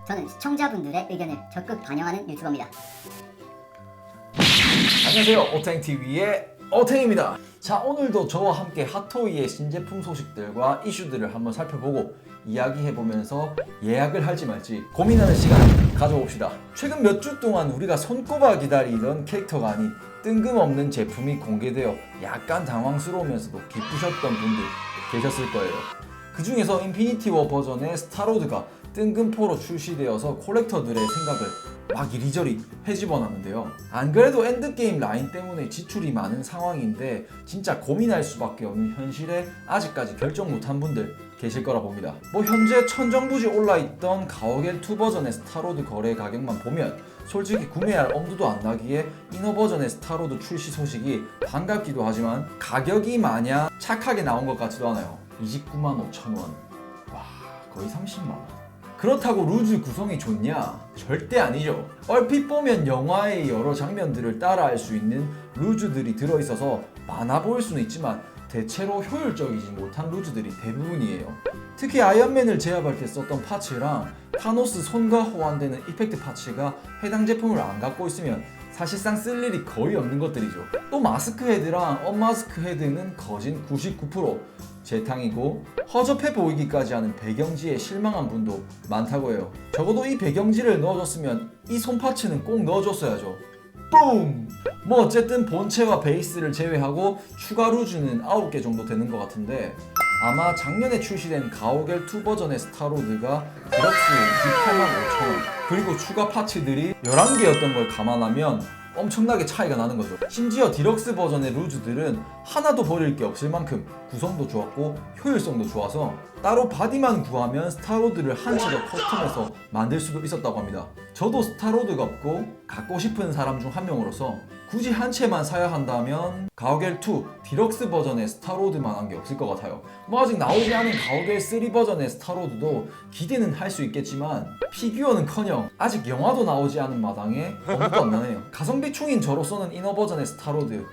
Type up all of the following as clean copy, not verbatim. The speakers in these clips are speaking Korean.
저는 시청자분들의 의견을 적극 반영하는 유튜버입니다. 안녕하세요, 오탱TV의 오탱입니다. 자, 오늘도 저와 함께 핫토이의 신제품 소식들과 이슈들을 한번 살펴보고 이야기해보면서 예약을 할지 말지 고민하는 시간 가져봅시다. 최근 몇 주 동안 우리가 손꼽아 기다리던 캐릭터가 아닌 뜬금없는 제품이 공개되어 약간 당황스러우면서도 기쁘셨던 분들 계셨을 거예요. 그 중에서 인피니티 워 버전의 스타로드가 뜬금포로 출시되어서 콜렉터들의 생각을 막 이리저리 헤집어놨는데요. 안 그래도 엔드게임 라인 때문에 지출이 많은 상황인데 진짜 고민할 수밖에 없는 현실에 아직까지 결정 못한 분들 계실 거라 봅니다. 뭐 현재 천정부지 올라있던 가오갤2 버전의 스타로드 거래 가격만 보면 솔직히 구매할 엄두도 안 나기에 이너 버전의 스타로드 출시 소식이 반갑기도 하지만 가격이 마냥 착하게 나온 것 같지도 않아요. 295,000원. 와, 거의 30만원. 그렇다고 루즈 구성이 좋냐? 절대 아니죠. 얼핏 보면 영화의 여러 장면들을 따라할 수 있는 루즈들이 들어있어서 많아 보일 수는 있지만 대체로 효율적이지 못한 루즈들이 대부분이에요. 특히 아이언맨을 제압할 때 썼던 파츠랑 타노스 손과 호환되는 이펙트 파츠가 해당 제품을 안 갖고 있으면 사실상 쓸 일이 거의 없는 것들이죠. 또 마스크 헤드랑 언마스크 헤드는 거진 99% 재탕이고 허접해 보이기까지 하는 배경지에 실망한 분도 많다고 해요. 적어도 이 배경지를 넣어줬으면 이 손파츠는 꼭 넣어줬어야죠. 뿜! 뭐 어쨌든 본체와 베이스를 제외하고 추가 루즈는 9개 정도 되는 것 같은데 아마 작년에 출시된 가오갤2 버전의 스타로드가 디럭스 285,000원 그리고 추가 파츠들이 11개였던 걸 감안하면 엄청나게 차이가 나는 거죠. 심지어 디럭스 버전의 루즈들은 하나도 버릴 게 없을 만큼 구성도 좋았고 효율성도 좋아서 따로 바디만 구하면 스타로드를 한 채 더 커스텀해서 만들 수도 있었다고 합니다. 저도 스타로드가 없고 갖고 싶은 사람 중 한 명으로서 굳이 한 채만 사야 한다면 가오갤2 디럭스 버전의 스타로드만 한 게 없을 것 같아요. 뭐 아직 나오지 않은 가오갤3 버전의 스타로드도 기대는 할 수 있겠지만 피규어는커녕 아직 영화도 나오지 않은 마당에 엄두도 안 나네요. 가성비 충인 저로서는 이너 버전의 스타로드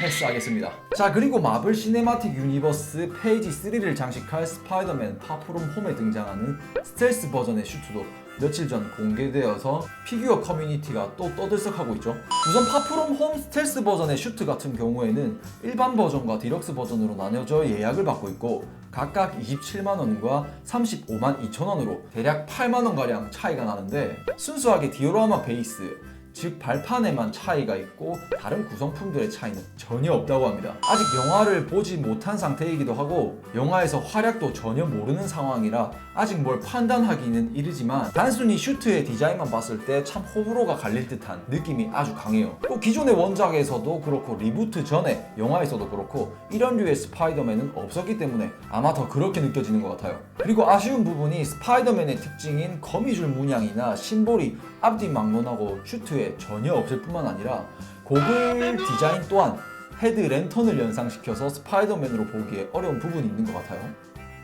패스하겠습니다. 자, 그리고 마블 시네마틱 유니버스 페이지 3를 장식할 스파이더맨 파프롬 홈에 등장하는 스텔스 버전의 슈트도 며칠 전 공개되어서 피규어 커뮤니티가 또 떠들썩하고 있죠. 우선 파프롬 홈 스텔스 버전의 슈트 같은 경우에는 일반 버전과 디럭스 버전으로 나뉘어져 예약을 받고 있고 각각 27만원과 352,200원으로 대략 8만원가량 차이가 나는데 순수하게 디오라마 베이스 즉 발판에만 차이가 있고 다른 구성품들의 차이는 전혀 없다고 합니다. 아직 영화를 보지 못한 상태이기도 하고 영화에서 활약도 전혀 모르는 상황이라 아직 뭘 판단하기는 이르지만 단순히 슈트의 디자인만 봤을 때 참 호불호가 갈릴 듯한 느낌이 아주 강해요. 또 기존의 원작에서도 그렇고 리부트 전에 영화에서도 그렇고 이런 류의 스파이더맨은 없었기 때문에 아마 더 그렇게 느껴지는 것 같아요. 그리고 아쉬운 부분이 스파이더맨의 특징인 거미줄 문양이나 심볼이 앞뒤 막론하고 슈트에 전혀 없을 뿐만 아니라 고글 디자인 또한 헤드 랜턴을 연상시켜서 스파이더맨으로 보기에 어려운 부분이 있는 것 같아요.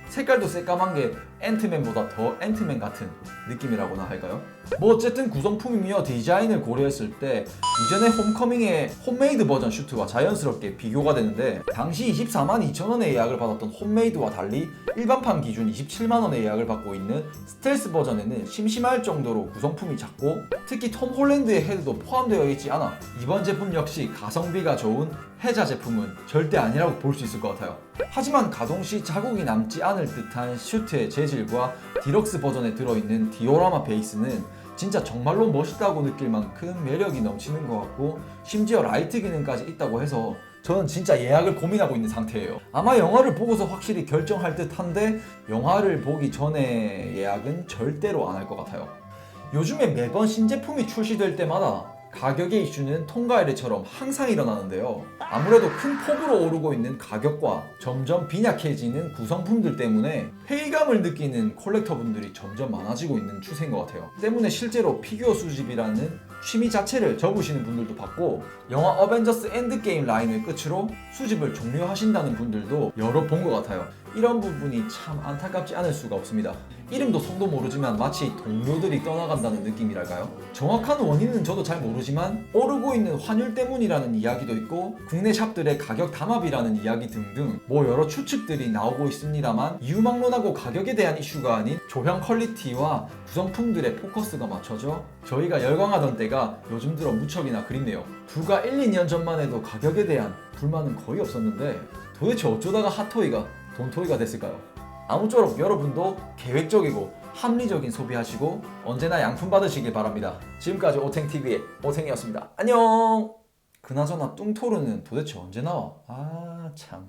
색깔도 새까만 게 앤트맨보다 더 앤트맨 같은 느낌이라고나 할까요? 뭐 어쨌든 구성품이며 디자인을 고려했을 때 이전에 홈커밍의 홈메이드 버전 슈트와 자연스럽게 비교가 되는데 당시 242,000원에 예약을 받았던 홈메이드와 달리 일반판 기준 27만원에 예약을 받고 있는 스텔스 버전에는 심심할 정도로 구성품이 작고 특히 톰 홀랜드의 헤드도 포함되어 있지 않아 이번 제품 역시 가성비가 좋은 해자 제품은 절대 아니라고 볼 수 있을 것 같아요. 하지만 가동 시 자국이 남지 않을 듯한 슈트의 재질과 디럭스 버전에 들어있는 디오라마 베이스는 진짜 정말로 멋있다고 느낄 만큼 매력이 넘치는 것 같고 심지어 라이트 기능까지 있다고 해서 저는 진짜 예약을 고민하고 있는 상태예요. 아마 영화를 보고서 확실히 결정할 듯 한데 영화를 보기 전에 예약은 절대로 안 할 것 같아요. 요즘에 매번 신제품이 출시될 때마다 가격의 이슈는 통과 이래처럼 항상 일어나는데요. 아무래도 큰 폭으로 오르고 있는 가격과 점점 빈약해지는 구성품들 때문에 회의감을 느끼는 콜렉터분들이 점점 많아지고 있는 추세인 것 같아요. 때문에 실제로 피규어 수집이라는 취미 자체를 접으시는 분들도 봤고 영화 어벤져스 엔드게임 라인을 끝으로 수집을 종료하신다는 분들도 여러 본 것 같아요. 이런 부분이 참 안타깝지 않을 수가 없습니다. 이름도 성도 모르지만 마치 동료들이 떠나간다는 느낌이랄까요? 정확한 원인은 저도 잘 모르지만 오르고 있는 환율 때문이라는 이야기도 있고 국내 샵들의 가격 담합이라는 이야기 등등 뭐 여러 추측들이 나오고 있습니다만 이유막론하고 가격에 대한 이슈가 아닌 조형 퀄리티와 구성품들의 포커스가 맞춰져 저희가 열광하던 때가 요즘 들어 무척이나 그립네요. 불과 1, 2년 전만 해도 가격에 대한 불만은 거의 없었는데 도대체 어쩌다가 핫토이가 돈토이가 됐을까요? 아무쪼록 여러분도 계획적이고 합리적인 소비하시고 언제나 양품 받으시길 바랍니다. 지금까지 오탱TV의 오탱이었습니다. 안녕! 그나저나 뚱토르는 도대체 언제 나와? 아 참...